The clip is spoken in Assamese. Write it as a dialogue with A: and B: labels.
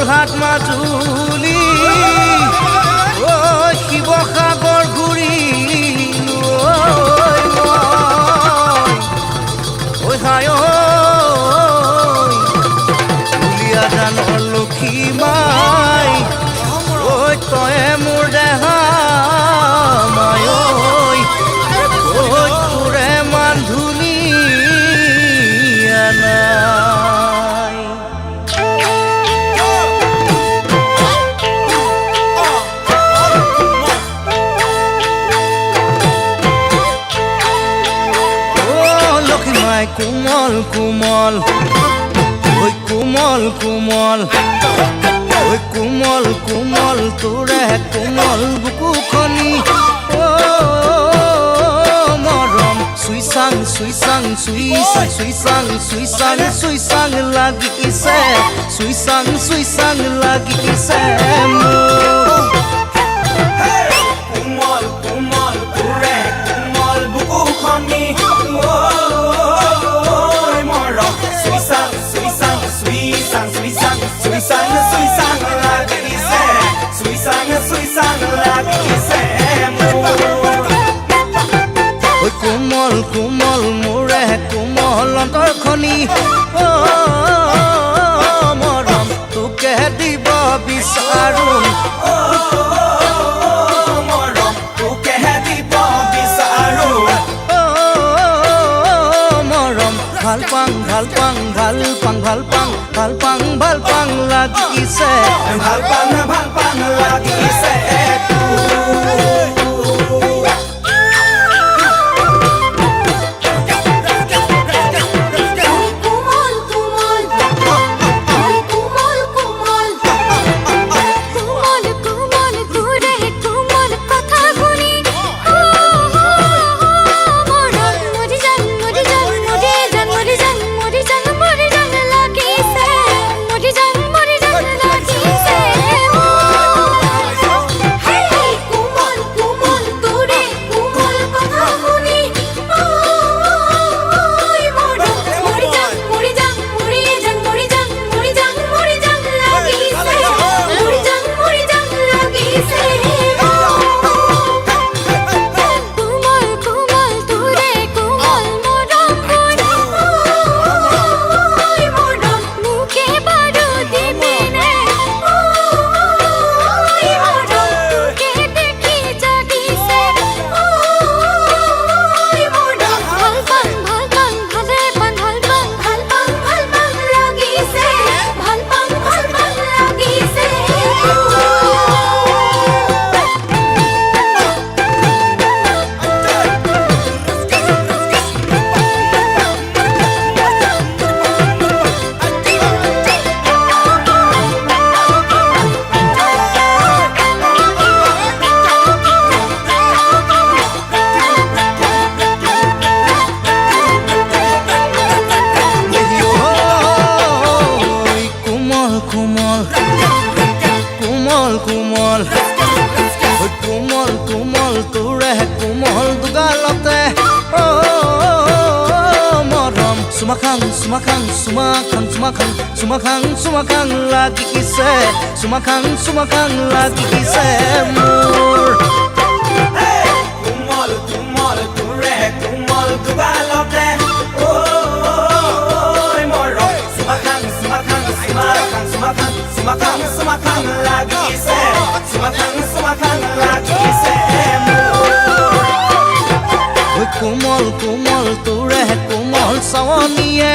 A: যোৰহাট মাজুলী শিৱসাগৰ ঘূৰিলো দুলীয়াজানৰ লক্ষী মাই তয়ে মোৰ দেহা মাই তোৰে মান ধুনীয়া নাই লক্ষী মাই কোমল কোমল কোমল কোমল কোমল কোমল তোৰে কোমল বুকুখনি মৰম চুইচাং চুইচাং চুইচাং চুইচাং চুইচাং চুইচাং লাগিছে চুইচাং চুইচাং লাগিছে
B: কোমল কোমল তোৰে কোমল বুকুখনি মৰম চুইচাং চুইচাং চুইচাং চুইচাং চুইচাং চুইচাং লাগিছে চুইচাং চুইচাং লাগিছে
A: কোমল কোমল মোৰে কোমল অন্তৰখনি মৰম তোকে দিব বিচাৰো
B: মৰম তোকে দিব বিচাৰো
A: মৰম ভাল পাং ভাল পাং ভাল পাং ভাল পাং ভাল পাং ভাল পাং লাগিছে
B: ভাল পাং লাগিছে
A: কোমল কোমল কোমল তোৰে কোমল দুগালতে মৰম চুমাখাং চুমাখাং চুমাখাং চুমাখাং চুমাখাং চুমাখাং লাগিছে চুমাখাং চুমাখাং লাগিছে মোৰ
B: কোমল কোমল তোৰে কোমল দুগালতে মৰম চুমাখাং চুমাখাং চুমাখাং চুমাখাং চুমাখাং চুমাখাং লাগিছে চুমাখাং চুমাখাং লাগিছে
A: কোমল কোমল তোৰে কোমল চাৱনীয়ে